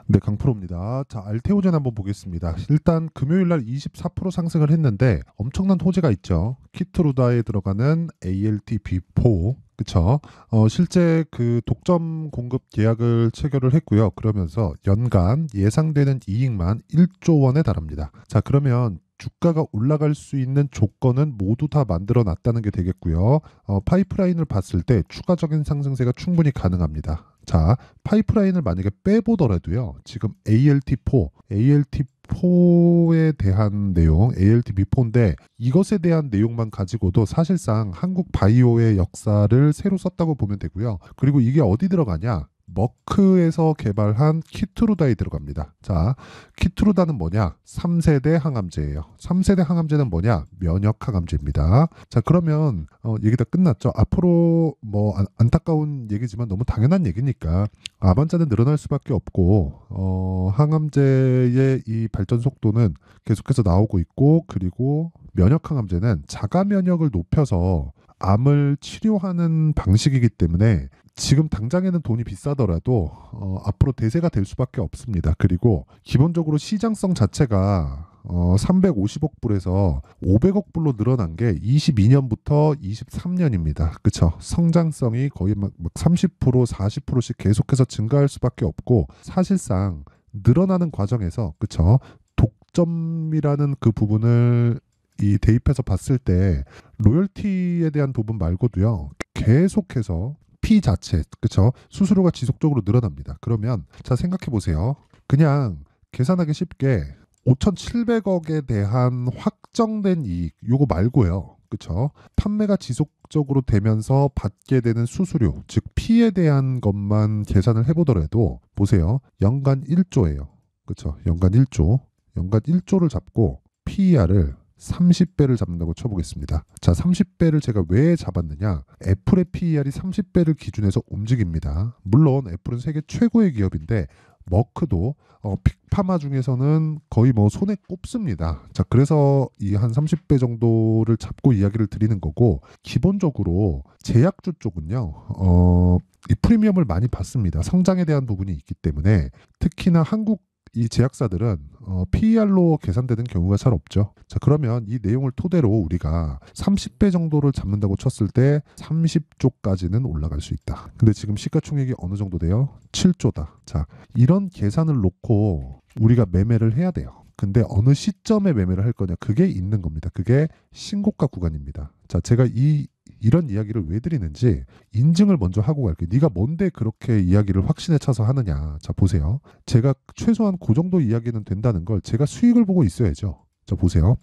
네, 강프로입니다. 자, 알테오젠 한번 보겠습니다. 일단 금요일 날 24% 상승을 했는데 엄청난 호재가 있죠. 키트루다에 들어가는 ALT-B4, 그쵸? 실제 그 독점 공급 계약을 체결을 했고요. 그러면서 연간 예상되는 이익만 1조 원에 달합니다. 자, 그러면 주가가 올라갈 수 있는 조건은 모두 다 만들어 놨다는 게 되겠고요. 파이프라인을 봤을 때 추가적인 상승세가 충분히 가능합니다. 자, 파이프라인을 만약에 빼보더라도요. 지금 ALT4에 대한 내용, ALT-B4인데 이것에 대한 내용만 가지고도 사실상 한국 바이오의 역사를 새로 썼다고 보면 되고요. 그리고 이게 어디 들어가냐? 머크에서 개발한 키트루다에 들어갑니다. 자, 키트루다는 뭐냐? 3세대 항암제예요. 3세대 항암제는 뭐냐? 면역 항암제입니다. 자, 그러면 얘기 다 끝났죠. 앞으로 뭐 안타까운 얘기지만 너무 당연한 얘기니까 암 환자는 늘어날 수밖에 없고 항암제의 이 발전 속도는 계속해서 나오고 있고, 그리고 면역 항암제는 자가 면역을 높여서 암을 치료하는 방식이기 때문에 지금 당장에는 돈이 비싸더라도 앞으로 대세가 될 수밖에 없습니다. 그리고 기본적으로 시장성 자체가 350억 불에서 500억 불로 늘어난 게 22년부터 23년입니다. 그쵸? 성장성이 거의 막 30%, 40%씩 계속해서 증가할 수밖에 없고, 사실상 늘어나는 과정에서, 그쵸? 독점이라는 그 부분을 이 대입해서 봤을 때 로열티에 대한 부분 말고도요, 계속해서 피 자체, 그쵸? 수수료가 지속적으로 늘어납니다. 그러면 자, 생각해 보세요. 그냥 계산하기 쉽게 5,700억에 대한 확정된 이익, 요거 말고요. 그쵸? 판매가 지속적으로 되면서 받게 되는 수수료, 즉 피에 대한 것만 계산을 해보더라도 보세요. 연간 1조예요. 그쵸? 연간 1조. 연간 1조를 잡고 PER을 30배를 잡는다고 쳐보겠습니다. 자, 30배를 제가 왜 잡았느냐? 애플의 PER이 30배를 기준해서 움직입니다. 물론 애플은 세계 최고의 기업인데 머크도 빅파마 중에서는 거의 뭐 손에 꼽습니다. 자, 그래서 이 한 30배 정도를 잡고 이야기를 드리는 거고, 기본적으로 제약주 쪽은요, 이 프리미엄을 많이 받습니다. 성장에 대한 부분이 있기 때문에. 특히나 한국 이 제약사들은 PER로 계산되는 경우가 잘 없죠. 자, 그러면 이 내용을 토대로 우리가 30배 정도를 잡는다고 쳤을 때 30조까지는 올라갈 수 있다. 근데 지금 시가총액이 어느 정도 돼요? 7조다. 자, 이런 계산을 놓고 우리가 매매를 해야 돼요. 근데 어느 시점에 매매를 할 거냐, 그게 있는 겁니다. 그게 신고가 구간입니다. 자, 제가 이런 이야기를 왜 드리는지 인증을 먼저 하고 갈게요. 네가 뭔데 그렇게 이야기를 확신에 차서 하느냐. 자, 보세요. 제가 최소한 그 정도 이야기는 된다는 걸 제가 수익을 보고 있어야죠. 자, 보세요.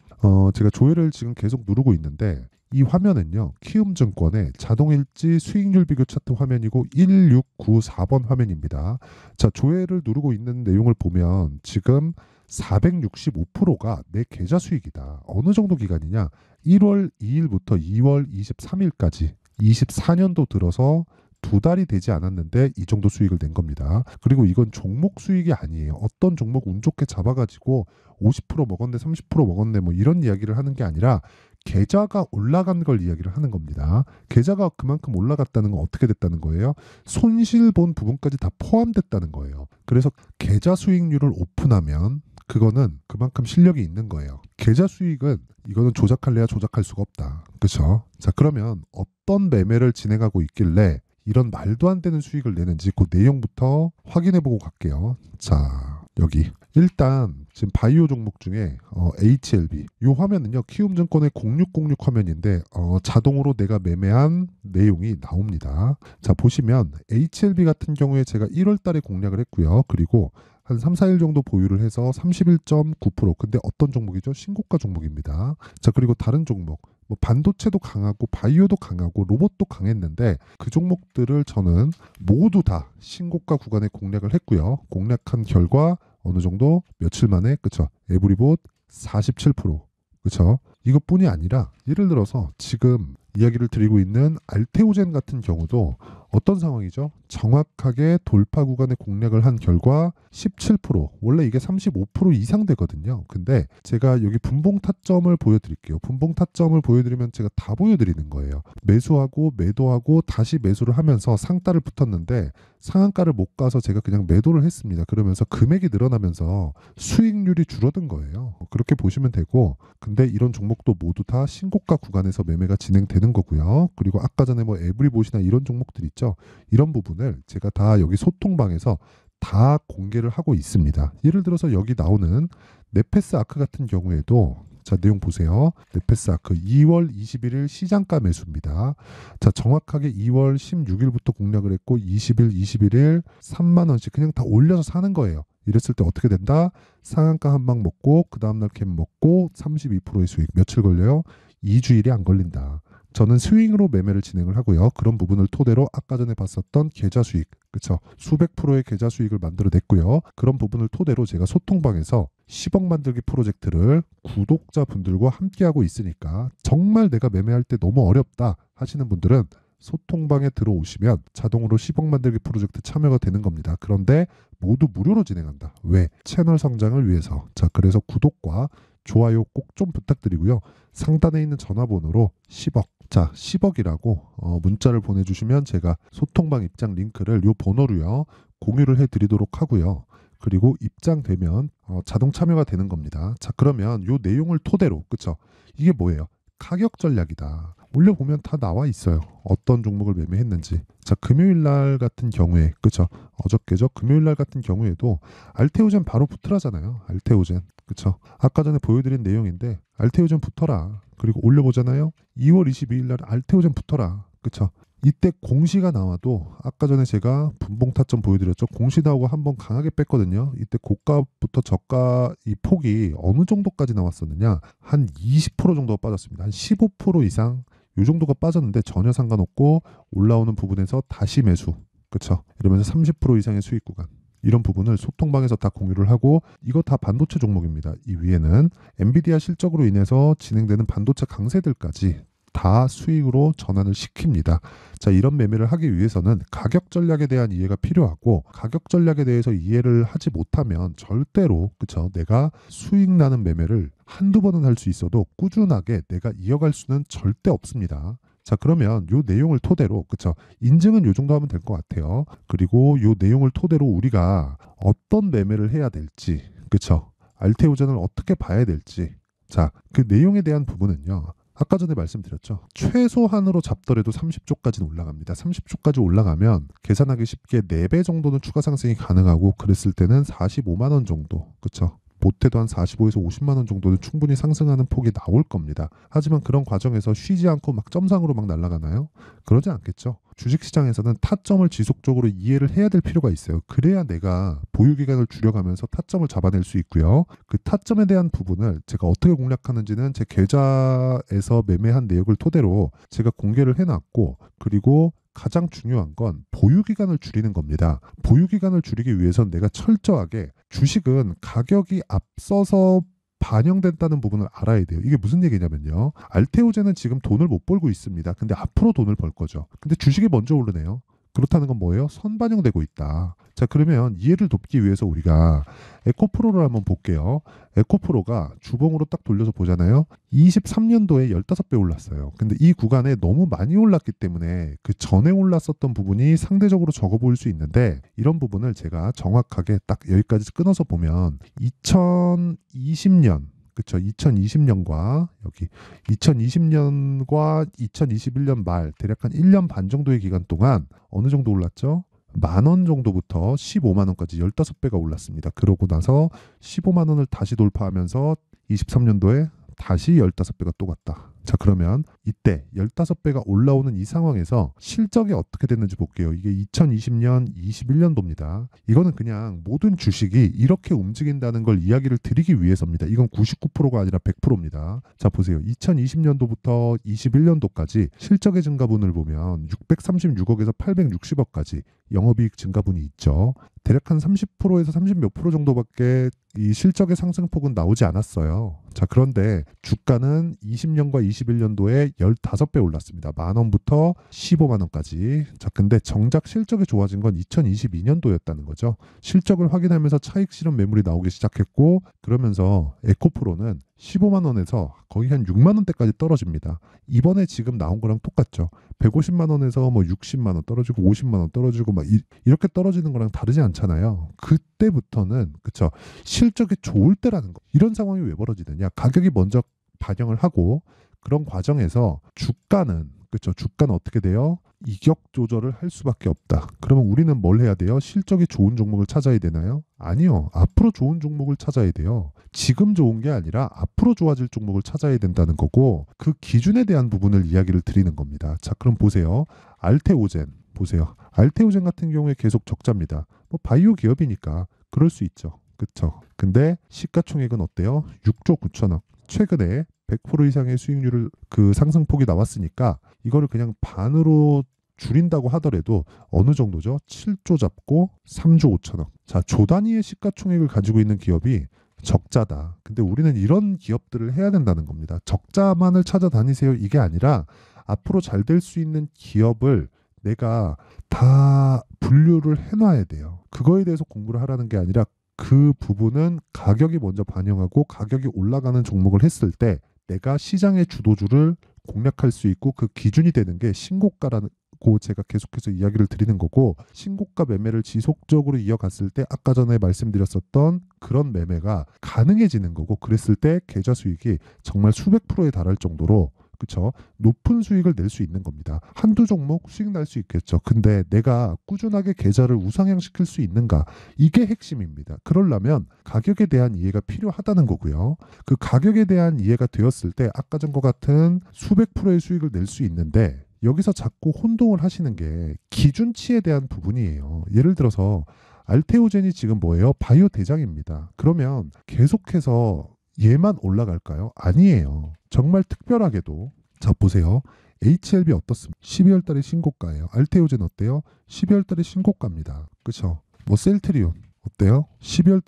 제가 조회를 지금 계속 누르고 있는데 이 화면은요, 키움증권의 자동일지 수익률 비교 차트 화면이고 1694번 화면입니다. 자, 조회를 누르고 있는 내용을 보면 지금 465%가 내 계좌 수익이다. 어느 정도 기간이냐? 1월 2일부터 2월 23일까지 24년도 들어서 2달이 되지 않았는데 이 정도 수익을 낸 겁니다. 그리고 이건 종목 수익이 아니에요. 어떤 종목 운 좋게 잡아가지고 50% 먹었네, 30% 먹었네, 뭐 이런 이야기를 하는 게 아니라 계좌가 올라간 걸 이야기를 하는 겁니다. 계좌가 그만큼 올라갔다는 건 어떻게 됐다는 거예요? 손실 본 부분까지 다 포함됐다는 거예요. 그래서 계좌 수익률을 오픈하면 그거는 그만큼 실력이 있는 거예요. 계좌 수익은 이거는 조작할래야 조작할 수가 없다. 그렇죠? 자, 그러면 어떤 매매를 진행하고 있길래 이런 말도 안 되는 수익을 내는지 그 내용부터 확인해 보고 갈게요. 자, 여기 일단 지금 바이오 종목 중에 HLB 이 화면은요, 키움증권의 0606 화면인데 자동으로 내가 매매한 내용이 나옵니다. 자, 보시면 HLB 같은 경우에 제가 1월 달에 공략을 했고요. 그리고 한 3, 4일 정도 보유를 해서 31.9%. 근데 어떤 종목이죠? 신고가 종목입니다. 자, 그리고 다른 종목 뭐 반도체도 강하고 바이오도 강하고 로봇도 강했는데 그 종목들을 저는 모두 다 신고가 구간에 공략을 했고요. 공략한 결과 어느 정도 며칠 만에, 그쵸? 에브리봇 47%. 그쵸? 이것뿐이 아니라 예를 들어서 지금 이야기를 드리고 있는 알테오젠 같은 경우도 어떤 상황이죠? 정확하게 돌파 구간의 공략을 한 결과 17%, 원래 이게 35% 이상 되거든요. 근데 제가 여기 분봉 타점을 보여드릴게요. 분봉 타점을 보여드리면 제가 다 보여드리는 거예요. 매수하고 매도하고 다시 매수를 하면서 상따를 붙었는데 상한가를 못 가서 제가 그냥 매도를 했습니다. 그러면서 금액이 늘어나면서 수익률이 줄어든 거예요. 그렇게 보시면 되고, 근데 이런 종목도 모두 다 신고가 구간에서 매매가 진행되는 거고요. 그리고 아까 전에 뭐 에브리봇이나 이런 종목들 있죠. 이런 부분을 제가 다 여기 소통방에서 다 공개를 하고 있습니다. 예를 들어서 여기 나오는 네페스 아크 같은 경우에도 자, 내용 보세요. 네페스 아크 2월 21일 시장가 매수입니다. 자, 정확하게 2월 16일부터 공략을 했고 20일, 21일 3만 원씩 그냥 다 올려서 사는 거예요. 이랬을 때 어떻게 된다? 상한가 한 방 먹고 그 다음날 캡 먹고 32%의 수익. 며칠 걸려요? 2주일이 안 걸린다. 저는 스윙으로 매매를 진행을 하고요. 그런 부분을 토대로 아까 전에 봤었던 계좌 수익, 그쵸? 수백 프로의 계좌 수익을 만들어냈고요. 그런 부분을 토대로 제가 소통방에서 10억 만들기 프로젝트를 구독자분들과 함께하고 있으니까 정말 내가 매매할 때 너무 어렵다 하시는 분들은 소통방에 들어오시면 자동으로 10억 만들기 프로젝트 참여가 되는 겁니다. 그런데 모두 무료로 진행한다. 왜? 채널 성장을 위해서. 자, 그래서 구독과 좋아요 꼭 좀 부탁드리고요. 상단에 있는 전화번호로 10억. 자, 10억이라고 문자를 보내주시면 제가 소통방 입장 링크를 요 번호로요 공유를 해드리도록 하고요. 그리고 입장되면 자동 참여가 되는 겁니다. 자, 그러면 요 내용을 토대로, 그쵸? 이게 뭐예요? 가격 전략이다. 올려보면 다 나와 있어요. 어떤 종목을 매매했는지. 자, 금요일 날 같은 경우에, 그쵸? 어저께죠? 금요일 날 같은 경우에도 알테오젠 바로 붙으라잖아요. 알테오젠. 그쵸? 아까 전에 보여드린 내용인데 알테오젠 붙어라. 그리고 올려보잖아요. 2월 22일 날 알테오젠 붙어라. 그쵸? 이때 공시가 나와도 아까 전에 제가 분봉 타점 보여드렸죠. 공시 나오고 한번 강하게 뺐거든요. 이때 고가부터 저가 이 폭이 어느 정도까지 나왔었느냐? 한 20% 정도가 빠졌습니다. 한 15% 이상 이 정도가 빠졌는데 전혀 상관없고 올라오는 부분에서 다시 매수. 그쵸? 이러면서 30% 이상의 수익 구간. 이런 부분을 소통방에서 다 공유를 하고 이거 다 반도체 종목입니다. 이 위에는 엔비디아 실적으로 인해서 진행되는 반도체 강세들까지 다 수익으로 전환을 시킵니다. 자, 이런 매매를 하기 위해서는 가격 전략에 대한 이해가 필요하고 가격 전략에 대해서 이해를 하지 못하면 절대로 그쵸 내가 수익 나는 매매를 한두 번은 할 수 있어도 꾸준하게 내가 이어갈 수는 절대 없습니다. 자, 그러면 요 내용을 토대로 그쵸 인증은 요 정도 하면 될 것 같아요. 그리고 요 내용을 토대로 우리가 어떤 매매를 해야 될지 그쵸 알테오젠을 어떻게 봐야 될지 자, 그 내용에 대한 부분은요. 아까 전에 말씀드렸죠. 최소한으로 잡더라도 30조까지는 올라갑니다. 30조까지 올라가면 계산하기 쉽게 4배 정도는 추가 상승이 가능하고 그랬을 때는 45만 원 정도. 그렇죠? 못해도 한 45에서 50만 원 정도는 충분히 상승하는 폭이 나올 겁니다. 하지만 그런 과정에서 쉬지 않고 막 점상으로 막 날아가나요? 그러지 않겠죠. 주식시장에서는 타점을 지속적으로 이해를 해야 될 필요가 있어요. 그래야 내가 보유기간을 줄여가면서 타점을 잡아낼 수 있고요. 그 타점에 대한 부분을 제가 어떻게 공략하는지는 제 계좌에서 매매한 내역을 토대로 제가 공개를 해놨고 그리고 가장 중요한 건 보유기간을 줄이는 겁니다. 보유기간을 줄이기 위해서는 내가 철저하게 주식은 가격이 앞서서 반영된다는 부분을 알아야 돼요. 이게 무슨 얘기냐면요. 알테오젠은 지금 돈을 못 벌고 있습니다. 근데 앞으로 돈을 벌 거죠. 근데 주식이 먼저 오르네요. 그렇다는 건 뭐예요? 선반영되고 있다. 자, 그러면 이해를 돕기 위해서 우리가 에코프로를 한번 볼게요. 에코프로가 주봉으로 딱 돌려서 보잖아요. 23년도에 15배 올랐어요. 근데 이 구간에 너무 많이 올랐기 때문에 그 전에 올랐었던 부분이 상대적으로 적어 보일 수 있는데 이런 부분을 제가 정확하게 딱 여기까지 끊어서 보면 2020년 그쵸. 2020년과 여기 2020년과 2021년 말 대략 한 1년 반 정도의 기간 동안 어느 정도 올랐죠? 10,000원 정도부터 15만 원까지 15배가 올랐습니다. 그러고 나서 15만 원을 다시 돌파하면서 23년도에 다시 15배가 또 갔다. 자, 그러면 이때 15배가 올라오는 이 상황에서 실적이 어떻게 됐는지 볼게요. 이게 2020년, 21년도입니다. 이거는 그냥 모든 주식이 이렇게 움직인다는 걸 이야기를 드리기 위해서입니다. 이건 99%가 아니라 100%입니다. 자, 보세요. 2020년도부터 21년도까지 실적의 증가분을 보면 636억에서 860억까지 영업이익 증가분이 있죠. 대략 한 30%에서 30 몇 프로 정도밖에 이 실적의 상승폭은 나오지 않았어요. 자, 그런데 주가는 20년과 21년도에 15배 올랐습니다. 10,000원부터 15만원까지. 자, 근데 정작 실적이 좋아진 건 2022년도였다는 거죠. 실적을 확인하면서 차익 실현 매물이 나오기 시작했고, 그러면서 에코프로는 15만원에서 거의 한 6만원대까지 떨어집니다. 이번에 지금 나온 거랑 똑같죠. 150만원에서 뭐 60만원 떨어지고 50만원 떨어지고 막 이렇게 떨어지는 거랑 다르지 않잖아요. 그때부터는 그쵸, 실적이 좋을 때라는 거. 이런 상황이 왜 벌어지느냐? 가격이 먼저 반영을 하고, 그런 과정에서 주가는 그렇죠. 주가는 어떻게 돼요? 이격 조절을 할 수밖에 없다. 그러면 우리는 뭘 해야 돼요? 실적이 좋은 종목을 찾아야 되나요? 아니요. 앞으로 좋은 종목을 찾아야 돼요. 지금 좋은 게 아니라 앞으로 좋아질 종목을 찾아야 된다는 거고, 그 기준에 대한 부분을 이야기를 드리는 겁니다. 자, 그럼 보세요. 알테오젠 보세요. 알테오젠 같은 경우에 계속 적자입니다. 뭐 바이오 기업이니까 그럴 수 있죠. 그렇죠. 근데 시가총액은 어때요? 6조 9천억. 최근에 100% 이상의 수익률을 그 상승폭이 나왔으니까 이거를 그냥 반으로 줄인다고 하더라도 어느 정도죠? 7조 잡고 3조 5천억. 자, 조 단위의 시가총액을 가지고 있는 기업이 적자다. 근데 우리는 이런 기업들을 해야 된다는 겁니다. 적자만을 찾아다니세요. 이게 아니라 앞으로 잘 될 수 있는 기업을 내가 다 분류를 해놔야 돼요. 그거에 대해서 공부를 하라는 게 아니라 그 부분은 가격이 먼저 반영하고 가격이 올라가는 종목을 했을 때 내가 시장의 주도주를 공략할 수 있고, 그 기준이 되는 게 신고가라는 고 제가 계속해서 이야기를 드리는 거고, 신고가 매매를 지속적으로 이어갔을 때 아까 전에 말씀드렸었던 그런 매매가 가능해지는 거고, 그랬을 때 계좌 수익이 정말 수백 프로에 달할 정도로 그쵸? 높은 수익을 낼 수 있는 겁니다. 한두 종목 수익 날 수 있겠죠. 근데 내가 꾸준하게 계좌를 우상향시킬 수 있는가? 이게 핵심입니다. 그러려면 가격에 대한 이해가 필요하다는 거고요. 그 가격에 대한 이해가 되었을 때 아까 전과 같은 수백 프로의 수익을 낼 수 있는데, 여기서 자꾸 혼동을 하시는 게 기준치에 대한 부분이에요. 예를 들어서 알테오젠이 지금 뭐예요? 바이오 대장입니다. 그러면 계속해서 얘만 올라갈까요? 아니에요. 정말 특별하게도 자 보세요. HLB 어떻습니까? 12월 달에 신고가예요. 알테오젠 어때요? 12월 달에 신고가입니다. 그렇죠? 뭐 셀트리온 어때요? 12월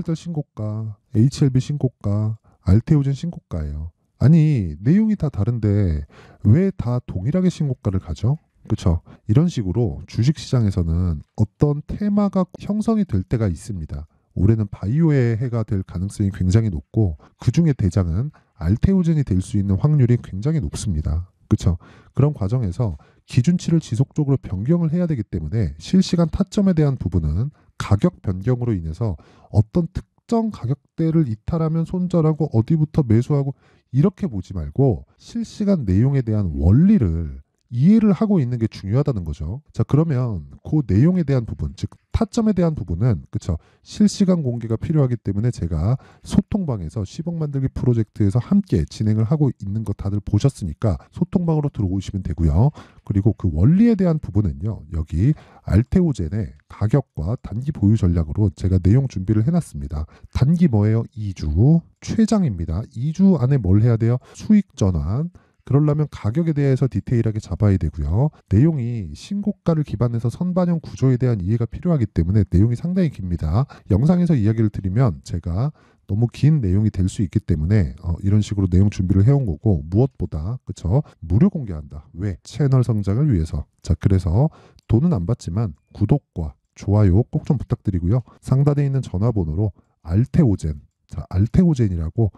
달 신고가, HLB 신고가, 알테오젠 신고가예요. 아니, 내용이 다 다른데 왜 다 동일하게 신고가를 가죠? 그렇죠? 이런 식으로 주식시장에서는 어떤 테마가 형성이 될 때가 있습니다. 올해는 바이오의 해가 될 가능성이 굉장히 높고, 그 중에 대장은 알테오젠이 될 수 있는 확률이 굉장히 높습니다. 그렇죠? 그런 과정에서 기준치를 지속적으로 변경을 해야 되기 때문에 실시간 타점에 대한 부분은 가격 변경으로 인해서 어떤 특정 가격대를 이탈하면 손절하고 어디부터 매수하고 이렇게 보지 말고 실시간 내용에 대한 원리를 이해를 하고 있는 게 중요하다는 거죠. 자, 그러면 그 내용에 대한 부분, 즉 타점에 대한 부분은 그쵸, 실시간 공개가 필요하기 때문에 제가 소통방에서 10억 만들기 프로젝트에서 함께 진행을 하고 있는 거 다들 보셨으니까 소통방으로 들어오시면 되고요. 그리고 그 원리에 대한 부분은요, 여기 알테오젠의 가격과 단기 보유 전략으로 제가 내용 준비를 해놨습니다. 단기 뭐예요? 2주 최장입니다. 2주 안에 뭘 해야 돼요? 수익 전환. 그러려면 가격에 대해서 디테일하게 잡아야 되고요. 내용이 신고가를 기반해서 선반영 구조에 대한 이해가 필요하기 때문에 내용이 상당히 깁니다. 영상에서 이야기를 드리면 제가 너무 긴 내용이 될 수 있기 때문에 이런 식으로 내용 준비를 해온 거고, 무엇보다 그쵸, 무료 공개한다. 왜? 채널 성장을 위해서. 자, 그래서 돈은 안 받지만 구독과 좋아요 꼭 좀 부탁드리고요. 상단에 있는 전화번호로 알테오젠, 자, 알테오젠이라고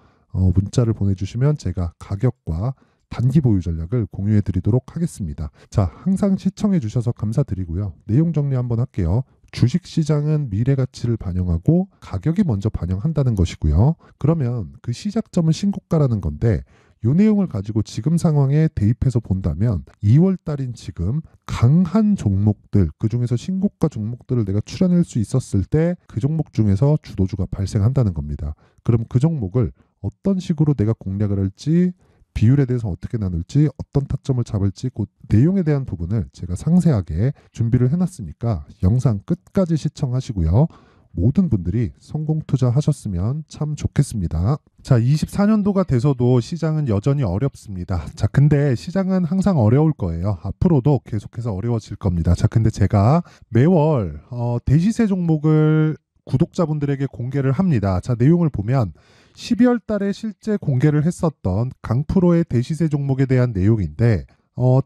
문자를 보내주시면 제가 가격과 단기 보유 전략을 공유해 드리도록 하겠습니다. 자, 항상 시청해 주셔서 감사드리고요. 내용 정리 한번 할게요. 주식시장은 미래 가치를 반영하고 가격이 먼저 반영한다는 것이고요. 그러면 그 시작점은 신고가라는 건데, 이 내용을 가지고 지금 상황에 대입해서 본다면 2월 달인 지금 강한 종목들, 그중에서 신고가 종목들을 내가 추려낼 수 있었을 때 그 종목 중에서 주도주가 발생한다는 겁니다. 그럼 그 종목을 어떤 식으로 내가 공략을 할지, 비율에 대해서 어떻게 나눌지, 어떤 타점을 잡을지, 그 내용에 대한 부분을 제가 상세하게 준비를 해놨으니까 영상 끝까지 시청하시고요. 모든 분들이 성공 투자하셨으면 참 좋겠습니다. 자, 24년도가 돼서도 시장은 여전히 어렵습니다. 자, 근데 시장은 항상 어려울 거예요. 앞으로도 계속해서 어려워질 겁니다. 자, 근데 제가 매월 대시세 종목을 구독자분들에게 공개를 합니다. 자, 내용을 보면 12월 달에 실제 공개를 했었던 강프로의 대시세 종목에 대한 내용인데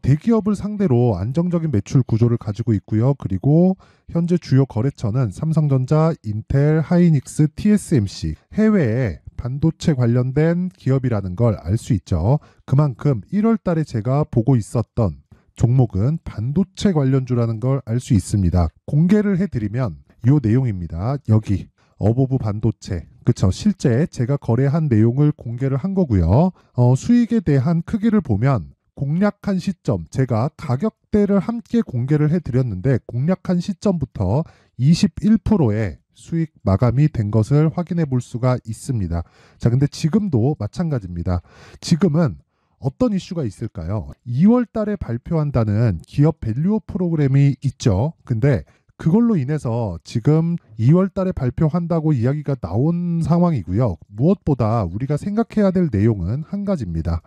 대기업을 상대로 안정적인 매출 구조를 가지고 있고요. 그리고 현재 주요 거래처는 삼성전자, 인텔, 하이닉스, TSMC, 해외에 반도체 관련된 기업이라는 걸 알 수 있죠. 그만큼 1월 달에 제가 보고 있었던 종목은 반도체 관련주라는 걸 알 수 있습니다. 공개를 해드리면 이 내용입니다. 여기 어보브 반도체, 그쵸? 실제 제가 거래한 내용을 공개를 한 거고요. 수익에 대한 크기를 보면 공략한 시점, 제가 가격대를 함께 공개를 해드렸는데 공략한 시점부터 21%의 수익 마감이 된 것을 확인해 볼 수가 있습니다. 자, 근데 지금도 마찬가지입니다. 지금은 어떤 이슈가 있을까요? 2월 달에 발표한다는 기업 밸류업 프로그램이 있죠. 근데 그걸로 인해서 지금 2월 달에 발표한다고 이야기가 나온 상황이고요. 무엇보다 우리가 생각해야 될 내용은 한 가지입니다.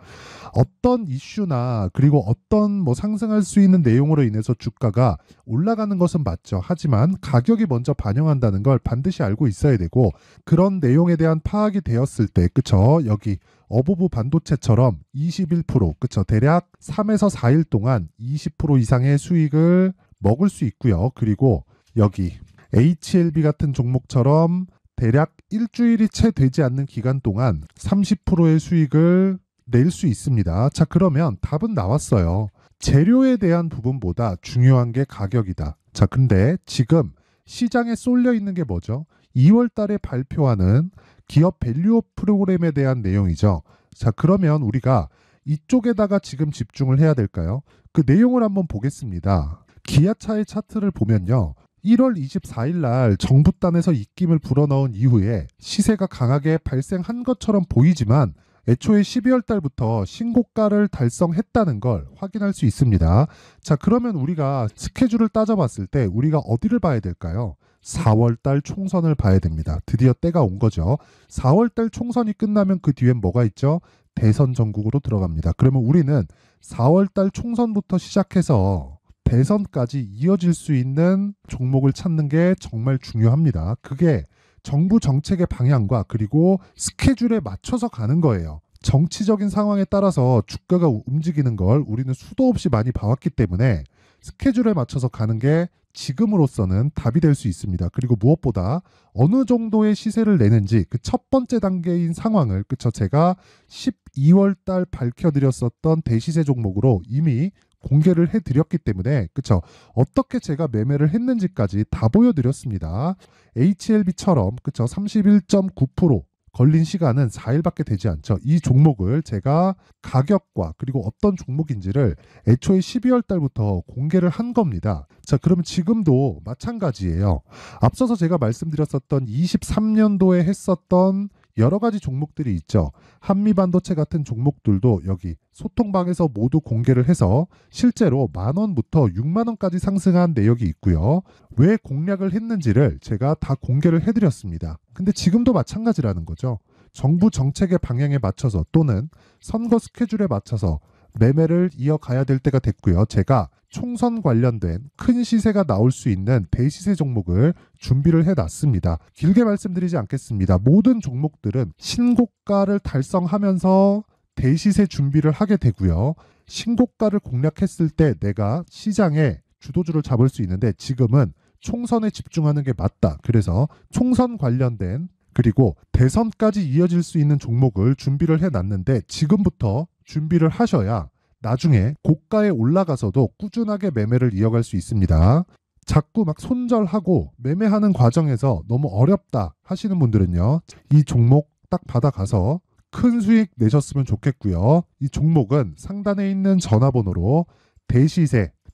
어떤 이슈나 그리고 어떤 상승할 수 있는 내용으로 인해서 주가가 올라가는 것은 맞죠. 하지만 가격이 먼저 반영한다는 걸 반드시 알고 있어야 되고, 그런 내용에 대한 파악이 되었을 때, 그쵸? 여기 어보브 반도체처럼 21%, 그쵸? 대략 3에서 4일 동안 20% 이상의 수익을 먹을 수 있고요. 그리고 여기 HLB 같은 종목처럼 대략 일주일이 채 되지 않는 기간 동안 30%의 수익을 낼 수 있습니다. 자, 그러면 답은 나왔어요. 재료에 대한 부분보다 중요한 게 가격이다. 자, 근데 지금 시장에 쏠려 있는 게 뭐죠? 2월 달에 발표하는 기업 밸류업 프로그램에 대한 내용이죠. 자, 그러면 우리가 이쪽에다가 지금 집중을 해야 될까요? 그 내용을 한번 보겠습니다. 기아차의 차트를 보면요. 1월 24일 날 정부단에서 입김을 불어넣은 이후에 시세가 강하게 발생한 것처럼 보이지만 애초에 12월 달부터 신고가를 달성했다는 걸 확인할 수 있습니다. 자, 그러면 우리가 스케줄을 따져봤을 때 우리가 어디를 봐야 될까요? 4월 달 총선을 봐야 됩니다. 드디어 때가 온 거죠. 4월 달 총선이 끝나면 그 뒤엔 뭐가 있죠? 대선 전국으로 들어갑니다. 그러면 우리는 4월 달 총선부터 시작해서 대선까지 이어질 수 있는 종목을 찾는 게 정말 중요합니다. 그게 정부 정책의 방향과 그리고 스케줄에 맞춰서 가는 거예요. 정치적인 상황에 따라서 주가가 움직이는 걸 우리는 수도 없이 많이 봐왔기 때문에 스케줄에 맞춰서 가는 게 지금으로서는 답이 될 수 있습니다. 그리고 무엇보다 어느 정도의 시세를 내는지 그 첫 번째 단계인 상황을, 그쵸? 제가 12월 달 밝혀드렸었던 대시세 종목으로 이미 공개를 해드렸기 때문에, 그쵸? 어떻게 제가 매매를 했는지까지 다 보여드렸습니다. HLB처럼, 그쵸? 31.9% 걸린 시간은 4일밖에 되지 않죠. 이 종목을 제가 가격과 그리고 어떤 종목인지를 애초에 12월 달부터 공개를 한 겁니다. 자, 그러면 지금도 마찬가지예요. 앞서서 제가 말씀드렸었던 23년도에 했었던 여러 가지 종목들이 있죠. 한미반도체 같은 종목들도 여기 소통방에서 모두 공개를 해서 실제로 10,000원부터 60,000원까지 상승한 내역이 있고요. 왜 공략을 했는지를 제가 다 공개를 해드렸습니다. 근데 지금도 마찬가지라는 거죠. 정부 정책의 방향에 맞춰서 또는 선거 스케줄에 맞춰서 매매를 이어가야 될 때가 됐고요. 제가 총선 관련된 큰 시세가 나올 수 있는 대시세 종목을 준비를 해놨습니다. 길게 말씀드리지 않겠습니다. 모든 종목들은 신고가를 달성하면서 대시세 준비를 하게 되고요. 신고가를 공략했을 때 내가 시장에 주도주를 잡을 수 있는데 지금은 총선에 집중하는 게 맞다. 그래서 총선 관련된 그리고 대선까지 이어질 수 있는 종목을 준비를 해놨는데 지금부터 준비를 하셔야 나중에 고가에 올라가서도 꾸준하게 매매를 이어갈 수 있습니다. 자꾸 막 손절하고 매매하는 과정에서 너무 어렵다 하시는 분들은요. 이 종목 딱 받아가서 큰 수익 내셨으면 좋겠고요. 이 종목은 상단에 있는 전화번호로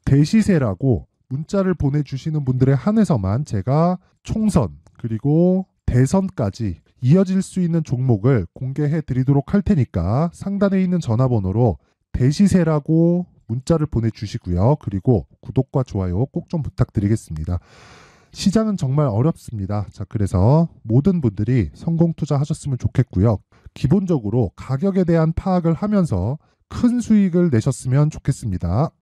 대시세라고 문자를 보내주시는 분들에 한해서만 제가 총선 그리고 대선까지 이어질 수 있는 종목을 공개해 드리도록 할 테니까 상단에 있는 전화번호로 대시세라고 문자를 보내주시고요. 그리고 구독과 좋아요 꼭 좀 부탁드리겠습니다. 시장은 정말 어렵습니다. 자, 그래서 모든 분들이 성공 투자하셨으면 좋겠고요. 기본적으로 가격에 대한 파악을 하면서 큰 수익을 내셨으면 좋겠습니다.